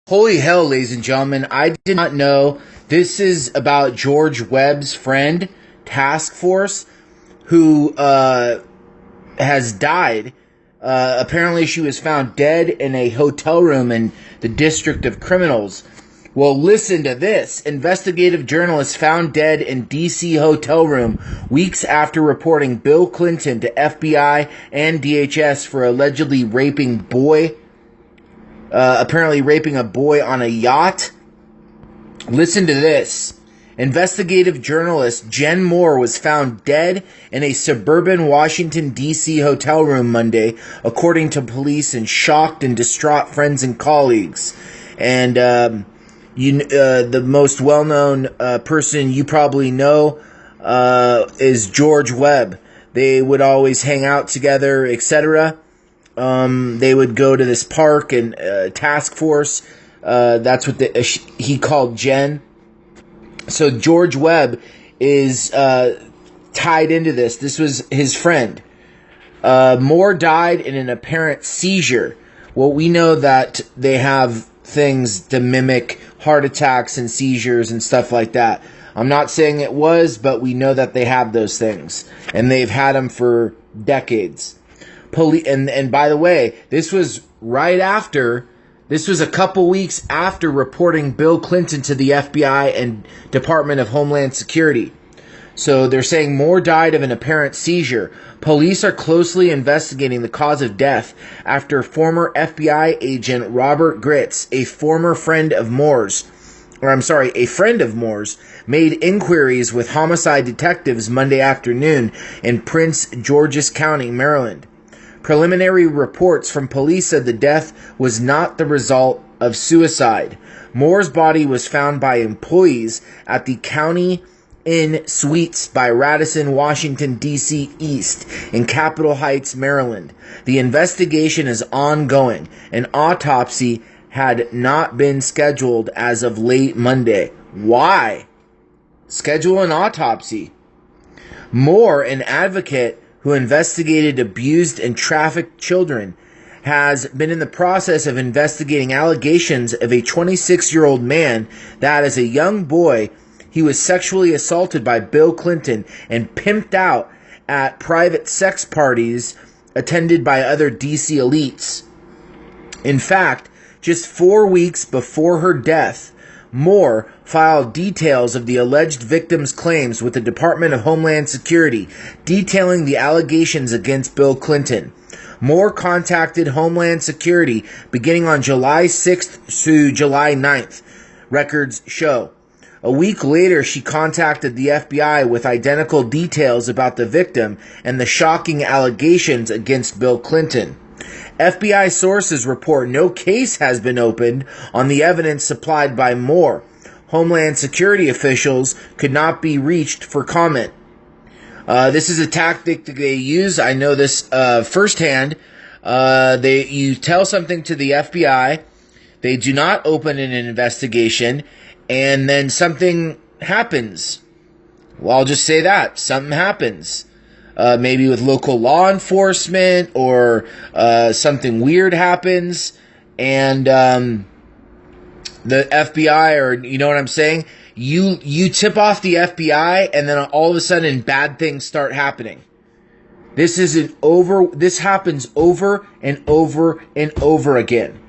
Holy hell, ladies and gentlemen, I did not know. This is about George Webb's friend, Task Force, who has died. Apparently she was found dead in a hotel room in the District of Criminals. Well, listen to this. Investigative journalist found dead in D.C. hotel room weeks after reporting Bill Clinton to FBI and DHS for allegedly raping a boy on a yacht. Listen to this. Investigative journalist Jen Moore was found dead in a suburban Washington, D.C. hotel room Monday, according to police and shocked and distraught friends and colleagues. And the most well-known person you probably know is George Webb. They would always hang out together, etc. They would go to this park and Task Force. That's what he called Jen. So George Webb is tied into this. This was his friend. Moore died in an apparent seizure. Well, we know that they have things to mimic heart attacks and seizures and stuff like that. I'm not saying it was, but we know that they have those things. And they've had them for decades. And by the way, this was a couple weeks after reporting Bill Clinton to the FBI and Department of Homeland Security. So they're saying Moore died of an apparent seizure. Police are closely investigating the cause of death after former FBI agent Robert Gritz, a friend of Moore's, made inquiries with homicide detectives Monday afternoon in Prince George's County, Maryland. Preliminary reports from police said the death was not the result of suicide. Moore's body was found by employees at the County Inn Suites by Radisson, Washington, D.C. East in Capitol Heights, Maryland. The investigation is ongoing. An autopsy had not been scheduled as of late Monday. Why? Schedule an autopsy. Moore, an advocate who investigated abused and trafficked children, has been in the process of investigating allegations of a 26-year-old man that as a young boy, he was sexually assaulted by Bill Clinton and pimped out at private sex parties attended by other D.C. elites. In fact, just 4 weeks before her death, Moore filed details of the alleged victim's claims with the Department of Homeland Security, detailing the allegations against Bill Clinton. Moore contacted Homeland Security beginning on July 6th to July 9th, records show. A week later, she contacted the FBI with identical details about the victim and the shocking allegations against Bill Clinton. FBI sources report no case has been opened on the evidence supplied by Moore. Homeland Security officials could not be reached for comment. This is a tactic that they use. I know this firsthand. You tell something to the FBI. They do not open an investigation. And then something happens. Well, I'll just say that. Something happens. Maybe with local law enforcement or something weird happens. And the FBI, or you know what I'm saying? You tip off the FBI and then all of a sudden bad things start happening. This happens over and over and over again.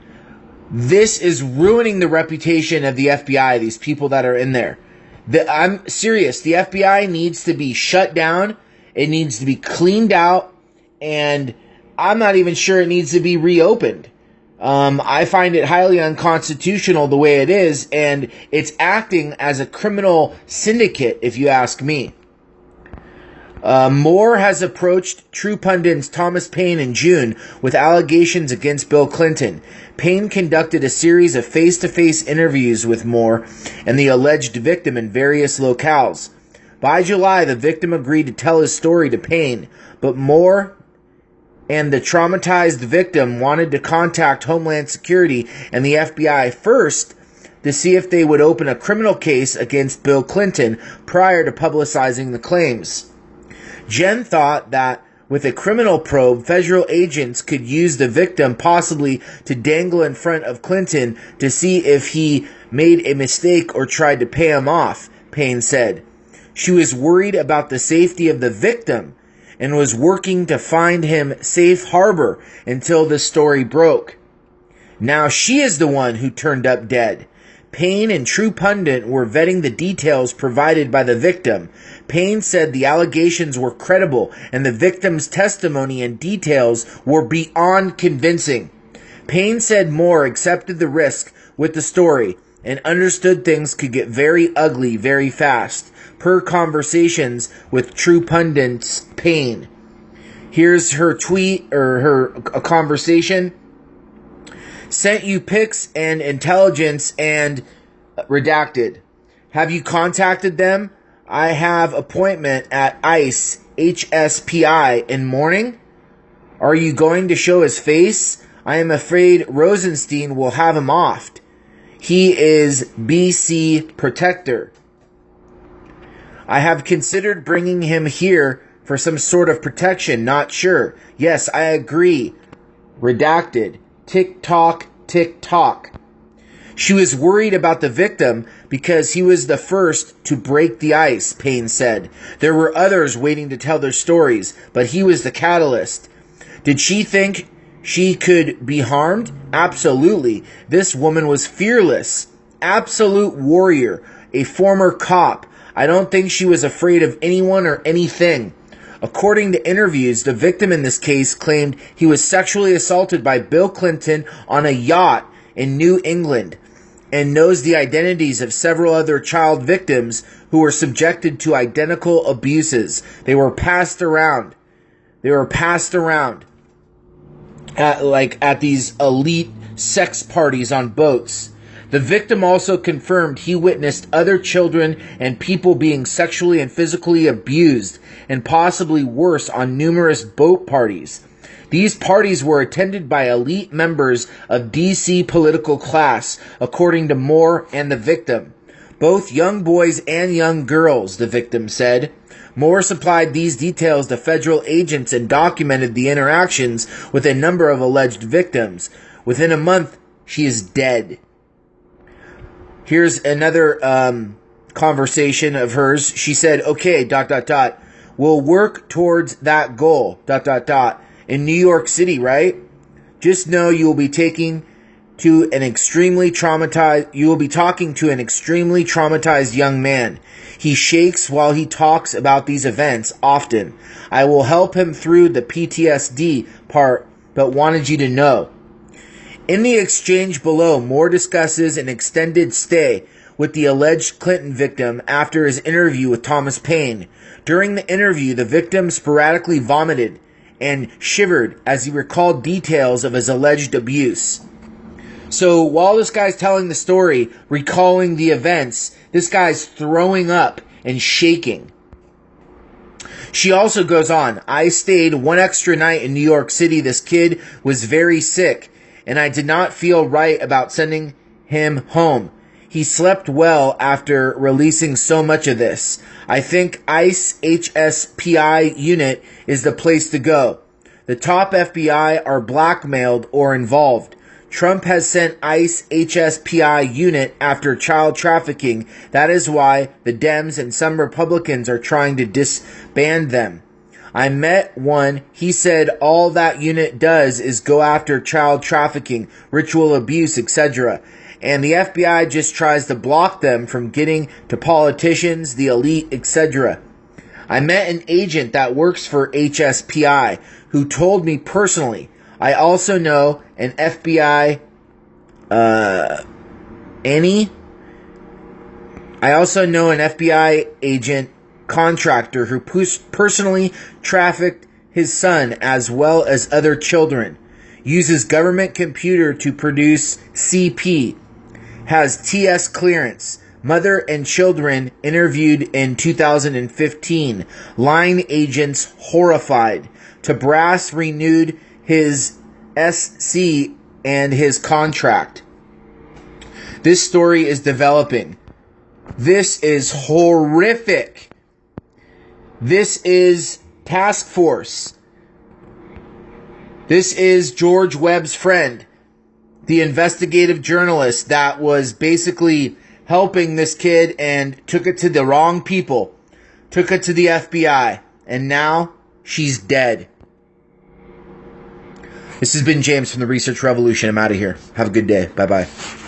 This is ruining the reputation of the FBI, these people that are in there. I'm serious. The FBI needs to be shut down. It needs to be cleaned out. And I'm not even sure it needs to be reopened. I find it highly unconstitutional the way it is. And it's acting as a criminal syndicate, if you ask me. Moore has approached True Pundit's Thomas Paine in June with allegations against Bill Clinton. Paine conducted a series of face-to-face interviews with Moore and the alleged victim in various locales. By July, the victim agreed to tell his story to Paine, but Moore and the traumatized victim wanted to contact Homeland Security and the FBI first to see if they would open a criminal case against Bill Clinton prior to publicizing the claims. Jen thought that With a criminal probe, federal agents could use the victim possibly to dangle in front of Clinton to see if he made a mistake or tried to pay him off, Payne said. She was worried about the safety of the victim and was working to find him safe harbor until the story broke. Now she is the one who turned up dead. Payne and True Pundit were vetting the details provided by the victim. Payne said the allegations were credible and the victim's testimony and details were beyond convincing. Payne said Moore accepted the risk with the story and understood things could get very ugly very fast, per conversations with True Pundit's Payne. Here's her tweet, or a conversation. Sent you pics and intelligence and redacted. Have you contacted them? I have appointment at ICE HSPI in morning. Are you going to show his face? I am afraid Rosenstein will have him offed. He is BC protector. I have considered bringing him here for some sort of protection. Not sure. Yes, I agree. Redacted. Tick-tock, tick-tock. She was worried about the victim because he was the first to break the ice, Payne said. There were others waiting to tell their stories, but he was the catalyst. Did she think she could be harmed? Absolutely. This woman was fearless. Absolute warrior. A former cop. I don't think she was afraid of anyone or anything. According to interviews, the victim in this case claimed he was sexually assaulted by Bill Clinton on a yacht in New England and knows the identities of several other child victims who were subjected to identical abuses. They were passed around. At these elite sex parties on boats. The victim also confirmed he witnessed other children and people being sexually and physically abused, and possibly worse, on numerous boat parties. These parties were attended by elite members of DC political class, according to Moore and the victim. Both young boys and young girls, the victim said. Moore supplied these details to federal agents and documented the interactions with a number of alleged victims. Within a month, she is dead. Here's another conversation of hers. She said, okay, ... we'll work towards that goal, ... in New York City, right? Just know you will be talking to an extremely traumatized young man. He shakes while he talks about these events often. I will help him through the PTSD part, but wanted you to know. In the exchange below, Moore discusses an extended stay with the alleged Clinton victim after his interview with Thomas Payne. During the interview, the victim sporadically vomited and shivered as he recalled details of his alleged abuse. So while this guy's telling the story, recalling the events, this guy's throwing up and shaking. She also goes on, I stayed one extra night in New York City. This kid was very sick, and I did not feel right about sending him home. He slept well after releasing so much of this. I think ICE HSPI unit is the place to go. The top FBI are blackmailed or involved. Trump has sent ICE HSPI unit after child trafficking. That is why the Dems and some Republicans are trying to disband them. I met one. He said all that unit does is go after child trafficking, ritual abuse, etc. And the FBI just tries to block them from getting to politicians, the elite, etc. I met an agent that works for HSPI who told me personally. I also know an FBI agent contractor who personally trafficked his son as well as other children, uses government computer to produce CP, has TS clearance, mother and children interviewed in 2015, line agents horrified, Tabras renewed his SC and his contract. This story is developing. This is horrific. This is task force. This is George Webb's friend, the investigative journalist that was basically helping this kid and took it to the wrong people, took it to the FBI, and now she's dead. This has been James from the Research Revolution. I'm out of here. Have a good day. Bye-bye.